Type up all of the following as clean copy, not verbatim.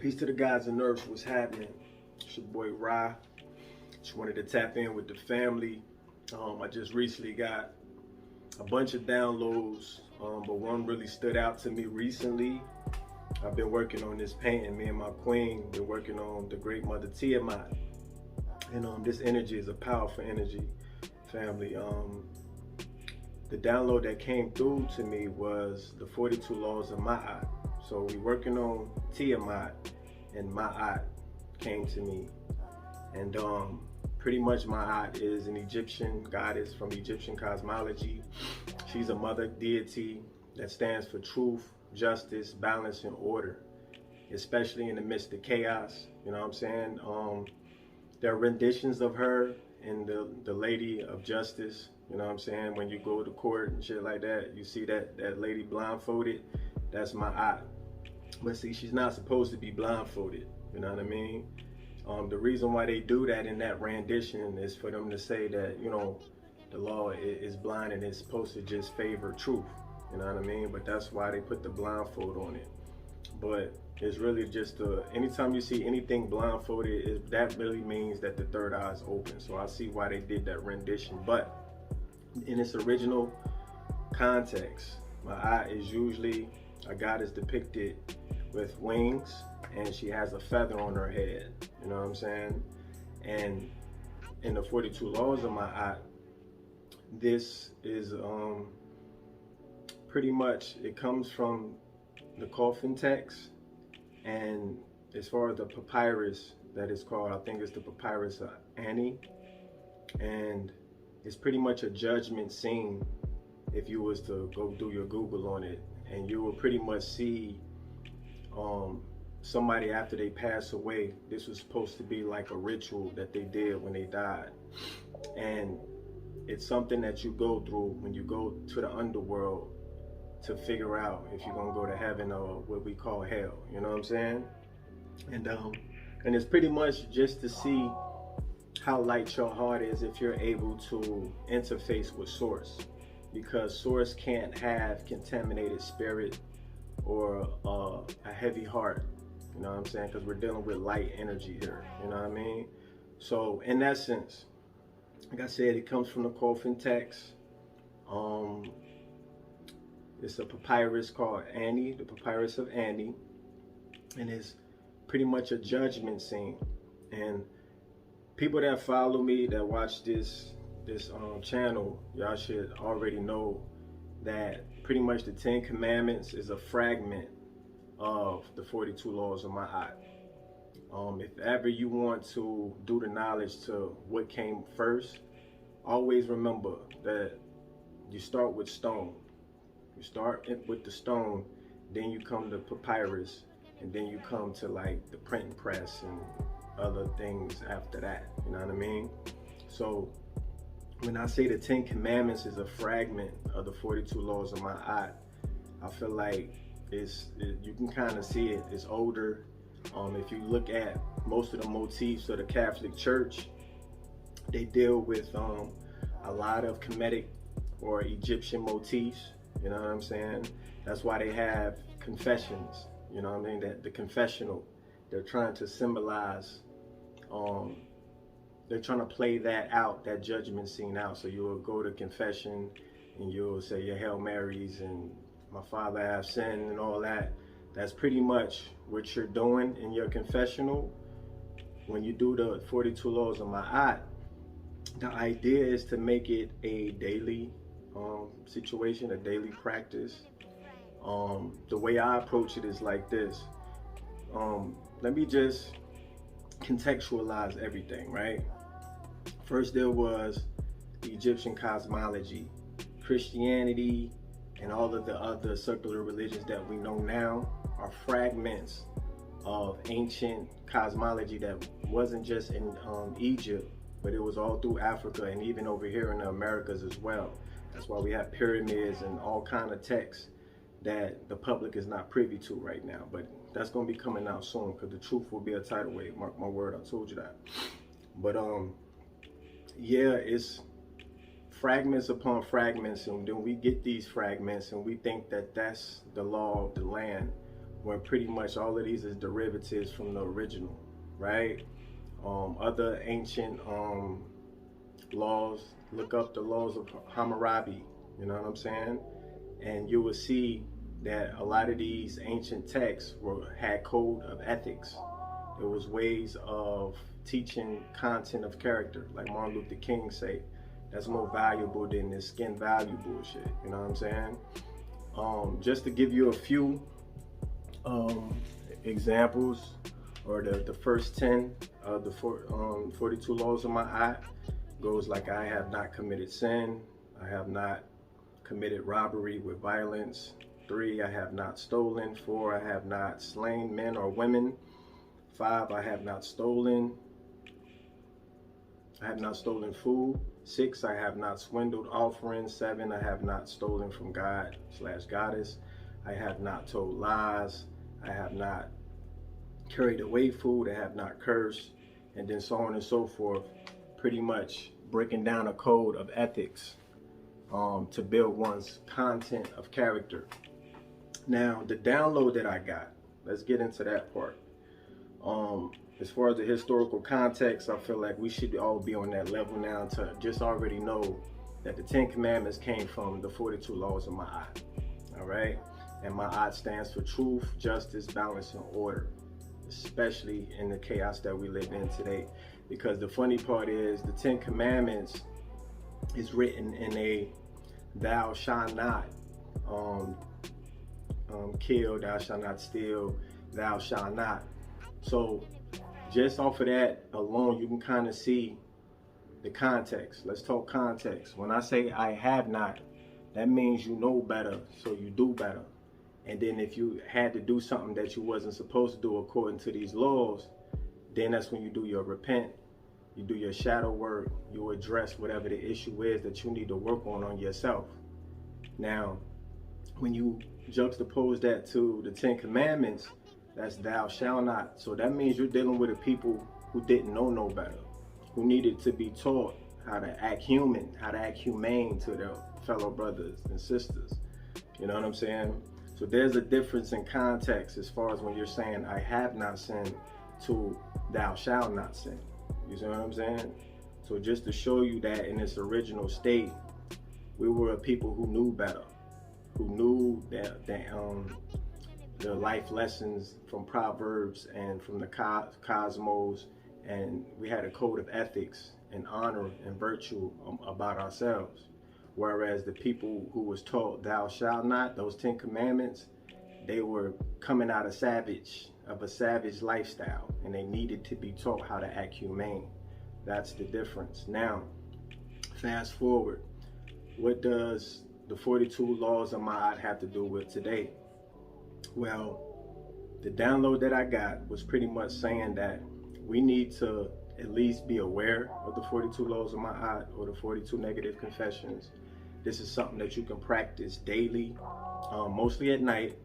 Peace to the guys and earth. What's happening? It's your boy Ra. Just wanted to tap in with the family. I just recently got a bunch of downloads, but one really stood out to me recently. I've been working on this painting. Me and my queen been working on the Great Mother Tiamat, and this energy is a powerful energy, family. The download that came through to me was the 42 laws of Ma'at. So we working on Tiamat, and Ma'at came to me, and pretty much Ma'at is an Egyptian goddess from Egyptian cosmology. She's a mother deity that stands for truth, justice, balance, and order, especially in the midst of chaos. You know what I'm saying? There are renditions of her in the Lady of Justice. You know what I'm saying? When you go to court and shit like that, you see that lady blindfolded. That's Ma'at. But see, she's not supposed to be blindfolded. You know what I mean? The reason why they do that in that rendition is for them to say that, you know, the law is blind and it's supposed to just favor truth. You know what I mean? But that's why they put the blindfold on it. But it's really just anytime you see anything blindfolded, that really means that the third eye is open. So I see why they did that rendition. But in its original context, Ma'at is usually a goddess depicted with wings, and she has a feather on her head. You know what I'm saying? And in the 42 laws of Ma'at, this is pretty much, it comes from the coffin text, and as far as the papyrus that is called, I think it's the papyrus of Ani, and it's pretty much a judgment scene. If you was to go do your Google on it, and you will pretty much see somebody after they pass away. This was supposed to be like a ritual that they did when they died, and it's something that you go through when you go to the underworld to figure out if you're gonna go to heaven or what we call hell. You know what I'm saying? And it's pretty much just to see how light your heart is if you're able to interface with Source, because Source can't have contaminated spirit or a heavy heart. You know what I'm saying? Because we're dealing with light energy here. You know what I mean? So in that sense, like I said, it comes from the coffin text. It's a papyrus called Ani, the papyrus of Ani, and it's pretty much a judgment scene. And people that follow me, that watch this channel, y'all should already know that pretty much the 10 Commandments is a fragment of the 42 laws of Ma'at. If ever you want to do the knowledge to what came first, always remember that you start with stone. You start with the stone, then you come to papyrus, and then you come to like the printing press and other things after that. You know what I mean? So when I say the 10 Commandments is a fragment of the 42 laws of Ma'at, I feel like you can kind of see it. It's older. If you look at most of the motifs of the Catholic Church, they deal with a lot of Kemetic or Egyptian motifs. You know what I'm saying? That's why they have confessions. You know what I mean? That the confessional, they're trying to symbolize. They're trying to play that out, that judgment scene out. So you'll go to confession and you'll say your Hail Marys and my Father I have sinned and all that. That's pretty much what you're doing in your confessional. When you do the 42 laws of Ma'at, the idea is to make it a daily situation, a daily practice. The way I approach it is like this. Let me just contextualize everything, right? First, there was the Egyptian cosmology. Christianity and all of the other secular religions that we know now are fragments of ancient cosmology that wasn't just in Egypt, but it was all through Africa and even over here in the Americas as well. That's why we have pyramids and all kind of texts that the public is not privy to right now. But that's going to be coming out soon, because the truth will be a tidal wave. Mark my word, I told you that. But yeah, it's fragments upon fragments, and then we get these fragments and we think that that's the law of the land, when pretty much all of these is derivatives from the original, right? Other ancient laws, look up the laws of Hammurabi, you know what I'm saying? And you will see that a lot of these ancient texts had code of ethics. It was ways of teaching content of character, like Martin Luther King say, that's more valuable than this skin value bullshit, you know what I'm saying? Just to give you a few examples, or the first 10 of the 42 laws of Ma'at goes like, I have not committed sin, I have not committed robbery with violence, 3, I have not stolen, 4, I have not slain men or women, 5, I have not stolen food, 6, I have not swindled offerings, 7, I have not stolen from God/goddess, I have not told lies, I have not carried away food, I have not cursed, and then so on and so forth, pretty much breaking down a code of ethics to build one's content of character. Now, the download that I got, let's get into that part. As far as the historical context, I feel like we should all be on that level now to just already know that the 10 Commandments came from the 42 laws of Ma'at, all right? And Ma'at stands for truth, justice, balance, and order, especially in the chaos that we live in today. Because the funny part is, the 10 Commandments is written in a thou shalt not kill, thou shalt not steal, thou shalt not. So just off of that alone, you can kind of see the context. Let's talk context. When I say I have not, that means you know better, so you do better. And then if you had to do something that you wasn't supposed to do according to these laws, then that's when you do your repent, you do your shadow work, you address whatever the issue is that you need to work on yourself. Now, when you juxtapose that to the 10 Commandments, that's thou shalt not. So that means you're dealing with a people who didn't know no better, who needed to be taught how to act human, how to act humane to their fellow brothers and sisters. You know what I'm saying? So there's a difference in context as far as when you're saying I have not sinned to thou shalt not sin. You see what I'm saying? So just to show you that in its original state, we were a people who knew better, who knew that the life lessons from Proverbs and from the cosmos, and we had a code of ethics and honor and virtue about ourselves. Whereas the people who was taught thou shalt not, those 10 Commandments, they were coming out of a savage lifestyle, and they needed to be taught how to act humane. That's the difference. Now, fast forward, what does the 42 laws of Ma'at have to do with today? Well, the download that I got was pretty much saying that we need to at least be aware of the 42 laws of Ma'at, or the 42 negative confessions. This is something that you can practice daily, mostly at night,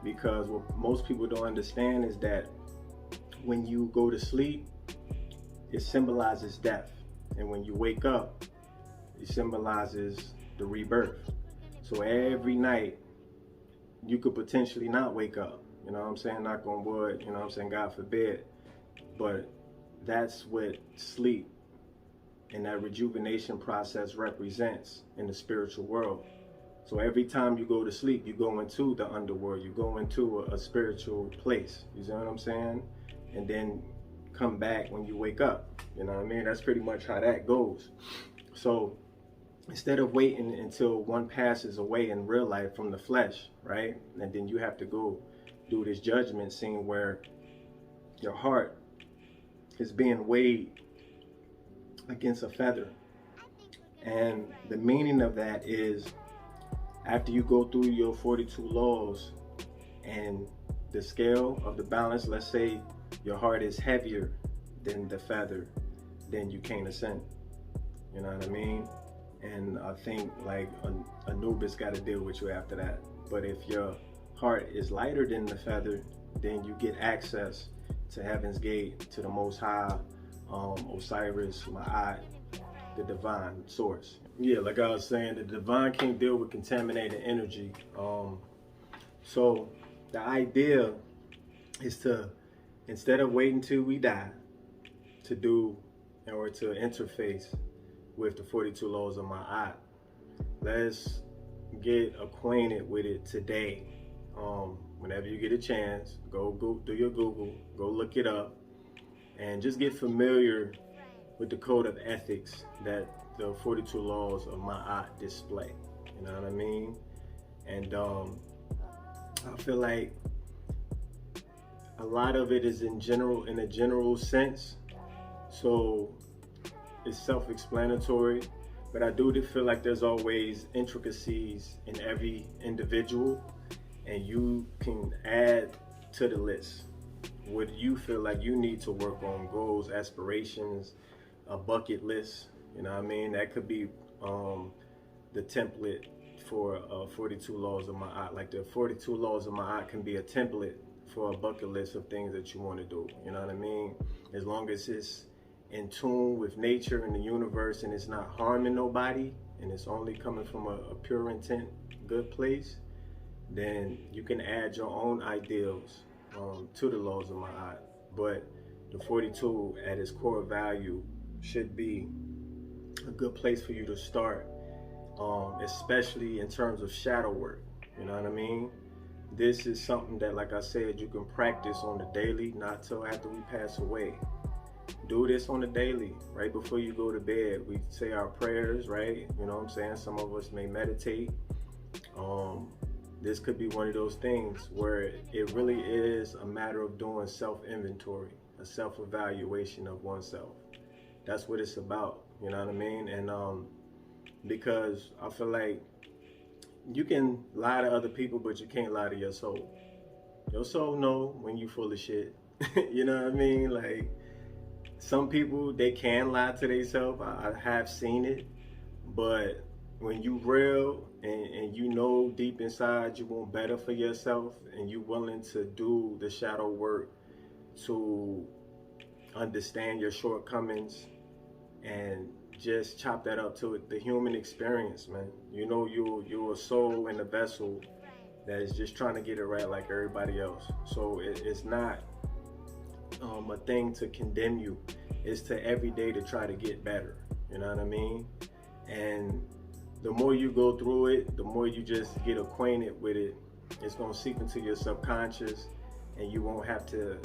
because what most people don't understand is that when you go to sleep, it symbolizes death. And when you wake up, it symbolizes the rebirth. So every night, you could potentially not wake up. You know what I'm saying? Knock on wood, you know what I'm saying? God forbid. But that's what sleep and that rejuvenation process represents in the spiritual world. So every time you go to sleep, you go into the underworld, you go into a spiritual place. You see what I'm saying? And then come back when you wake up. You know what I mean? That's pretty much how that goes. So instead of waiting until one passes away in real life from the flesh, right? And then you have to go do this judgment scene where your heart is being weighed against a feather. And the meaning of that is, after you go through your 42 laws and the scale of the balance, let's say your heart is heavier than the feather, then you can't ascend. You know what I mean? And I think like Anubis got to deal with you after that. But if your heart is lighter than the feather, then you get access to Heaven's Gate, to the Most High, Osiris, Ma'at, the divine source. Yeah, like I was saying, the divine can't deal with contaminated energy. So The idea is to, instead of waiting till we die to do or to interface with the 42 laws of Ma'at, let's get acquainted with it today. Whenever you get a chance, go do your Google, go look it up, and just get familiar with the code of ethics that the 42 laws of Ma'at display. You know what I mean? And I feel like a lot of it is in a general sense, so it's self-explanatory. But I do feel like there's always intricacies in every individual, and you can add to the list what you feel like you need to work on: goals, aspirations, a bucket list. You know what I mean? That could be the template for 42 laws of Ma'at. Like the 42 laws of Ma'at can be a template for a bucket list of things that you want to do. You know what I mean? As long as it's in tune with nature and the universe, and it's not harming nobody, and it's only coming from a pure intent, good place, then you can add your own ideals to the laws of Ma'at. But the 42 at its core value should be a good place for you to start, especially in terms of shadow work. You know what I mean? This is something that, like I said, you can practice on the daily, not till after we pass away. Do this on the daily, right before you go to bed. We say our prayers, right? You know what I'm saying? Some of us may meditate. This could be one of those things where it really is a matter of doing self-inventory, a self-evaluation of oneself. That's what it's about, you know what I mean? And because I feel like you can lie to other people, but you can't lie to your soul. Your soul know when you full of shit. You know what I mean? Like, some people, they can lie to themselves. I have seen it. But when you real and you know deep inside you want better for yourself, and you willing to do the shadow work to understand your shortcomings and just chop that up to the human experience, man. You know, you're a soul in a vessel that is just trying to get it right like everybody else. So it's not a thing to condemn you. It's to every day to try to get better. You know what I mean? And the more you go through it, the more you just get acquainted with it, it's going to seep into your subconscious, and you won't have to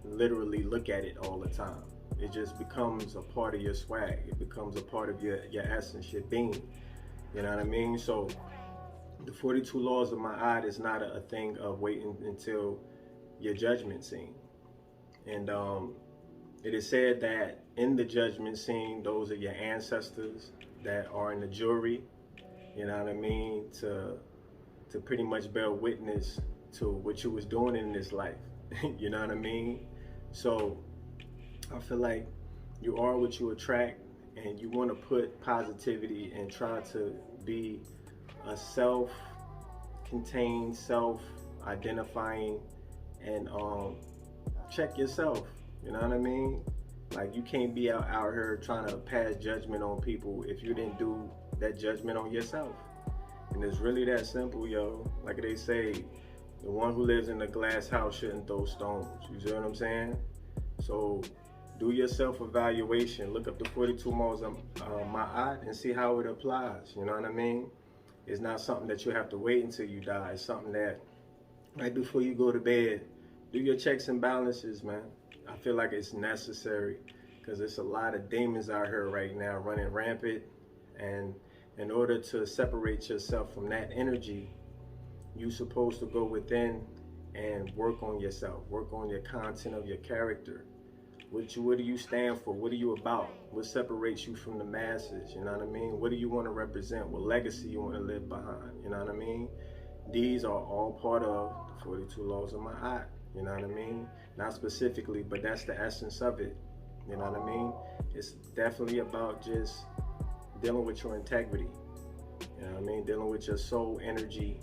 literally look at it all the time. It just becomes a part of your swag. It becomes a part of your essence, your being. You know what I mean? So the 42 laws of Ma'at is not a thing of waiting until your judgment scene. And it is said that in the judgment scene, those are your ancestors that are in the jury, you know what I mean, to pretty much bear witness to what you was doing in this life. You know what I mean? So I feel like you are what you attract, and you want to put positivity and try to be a self-contained, self-identifying, and check yourself. You know what I mean? Like, you can't be out here trying to pass judgment on people if you didn't do that judgment on yourself. And it's really that simple, yo. Like they say, the one who lives in a glass house shouldn't throw stones. You see what I'm saying? So do your self-evaluation. Look up the 42 laws of Ma'at and see how it applies. You know what I mean? It's not something that you have to wait until you die. It's something that right before you go to bed, do your checks and balances, man. I feel like it's necessary because there's a lot of demons out here right now running rampant. And in order to separate yourself from that energy, you're supposed to go within and work on yourself, work on your content of your character. What do you stand for? What are you about? What separates you from the masses? You know what I mean? What do you want to represent? What legacy you want to leave behind? You know what I mean? These are all part of the 42 laws of Ma'at. You know what I mean? Not specifically, but that's the essence of it. You know what I mean? It's definitely about just dealing with your integrity. You know what I mean? Dealing with your soul energy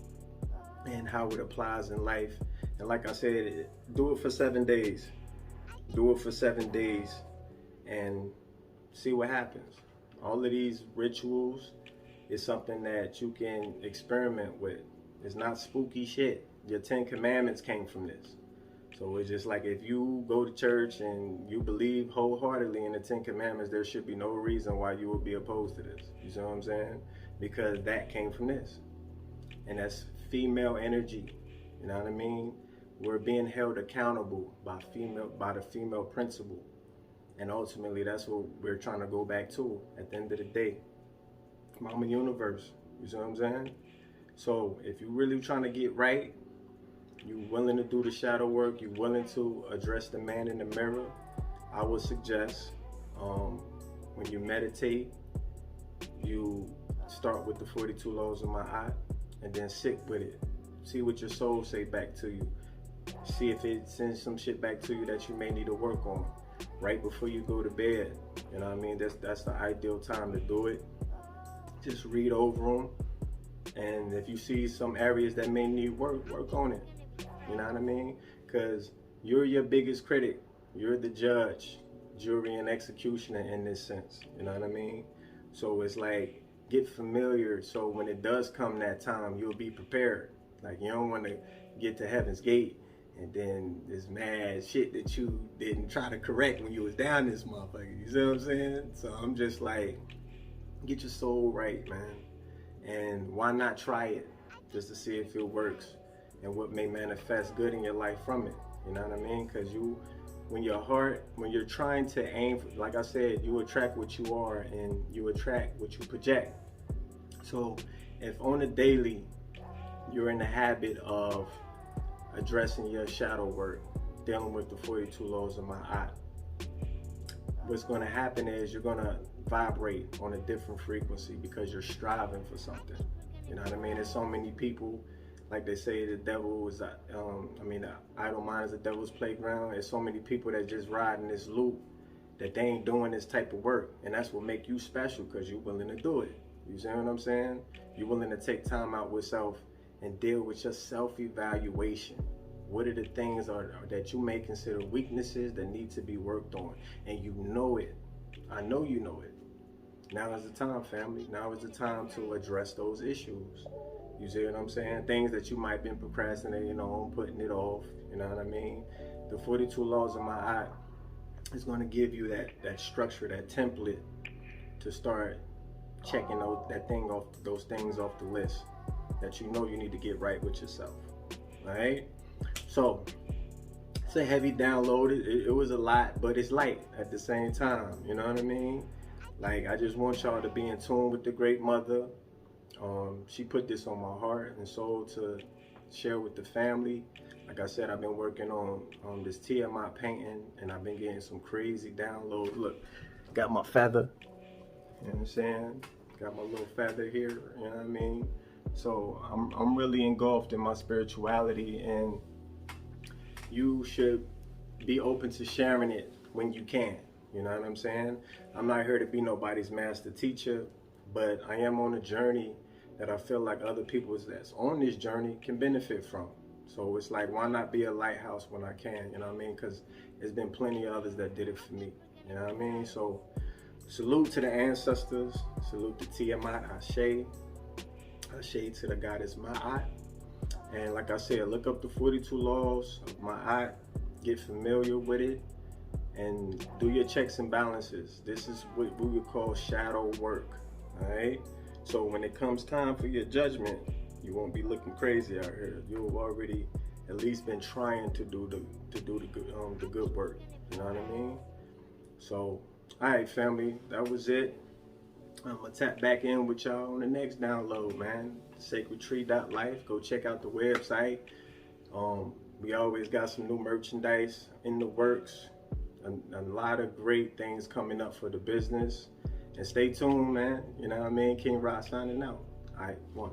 and how it applies in life. And like I said, do it for 7 days. Do it for 7 days and see what happens. All of these rituals is something that you can experiment with. It's not spooky shit. your 10 commandments came from this. So it's just like if you go to church and you believe wholeheartedly in the 10 commandments, there should be no reason why you would be opposed to this. You see what I'm saying? Because that came from this. And that's female energy. You know what I mean? We're being held accountable by the female principle. And ultimately, that's what we're trying to go back to at the end of the day. Mama Universe. You see what I'm saying? So if you're really trying to get right, you're willing to do the shadow work, you're willing to address the man in the mirror, I would suggest when you meditate, you start with the 42 laws of my eye and then sit with it. See what your soul say back to you. See if it sends some shit back to you that you may need to work on right before you go to bed. You know what I mean? That's the ideal time to do it. Just read over them. And if you see some areas that may need work on it. You know what I mean? Because you're your biggest critic. You're the judge, jury, and executioner in this sense. You know what I mean? So it's like, get familiar so when it does come that time, you'll be prepared. Like, you don't want to get to heaven's gate and then this mad shit that you didn't try to correct when you was down this motherfucker. You see what I'm saying? So I'm just like, get your soul right, man. And why not try it just to see if it works and what may manifest good in your life from it. You know what I mean? Because when you're trying to aim for, like I said, you attract what you are and you attract what you project. So if on a daily you're in the habit of addressing your shadow work, dealing with the 42 laws of my eye, what's going to happen is you're going to vibrate on a different frequency because you're striving for something. You know what I mean? There's so many people, like they say, the devil is, the idle mind is the devil's playground. There's so many people that just ride in this loop that they ain't doing this type of work. And that's what make you special, because you're willing to do it. You see what I'm saying? You're willing to take time out with self and deal with your self-evaluation. What are the things that you may consider weaknesses that need to be worked on? And you know it. I know you know it. Now is the time, family. Now is the time to address those issues. You see what I'm saying? Things that you might have been procrastinating on, putting it off. You know what I mean? The 42 laws of my eye is going to give you that structure, that template to start checking those things off the list that you know you need to get right with yourself. All right? So it's a heavy download. It was a lot, but it's light at the same time. You know what I mean? Like, I just want y'all to be in tune with the great mother. She put this on my heart and soul to share with the family. Like I said, I've been working on this TMI painting, and I've been getting some crazy downloads. Look, got my feather. You know what I'm saying? Got my little feather here. You know what I mean? So I'm really engulfed in my spirituality, and you should be open to sharing it when you can. You know what I'm saying? I'm not here to be nobody's master teacher, but I am on a journey that I feel like other people that's on this journey can benefit from. So it's like, why not be a lighthouse when I can? You know what I mean? Because there's been plenty of others that did it for me. You know what I mean? So salute to the ancestors. Salute to Tiamat, Ashe. Ashe to the goddess Ma'at. And like I said, look up the 42 laws of Ma'at. Get familiar with it. And do your checks and balances. This is what we would call shadow work. All right? So when it comes time for your judgment, you won't be looking crazy out here. You've already at least been trying to do the good work. You know what I mean? So, all right, family, that was it. I'm gonna tap back in with y'all on the next download, man. Thesacredtree.life. Go check out the website. We always got some new merchandise in the works. A lot of great things coming up for the business. And stay tuned, man. You know what I mean? King Rod signing out. All right, one.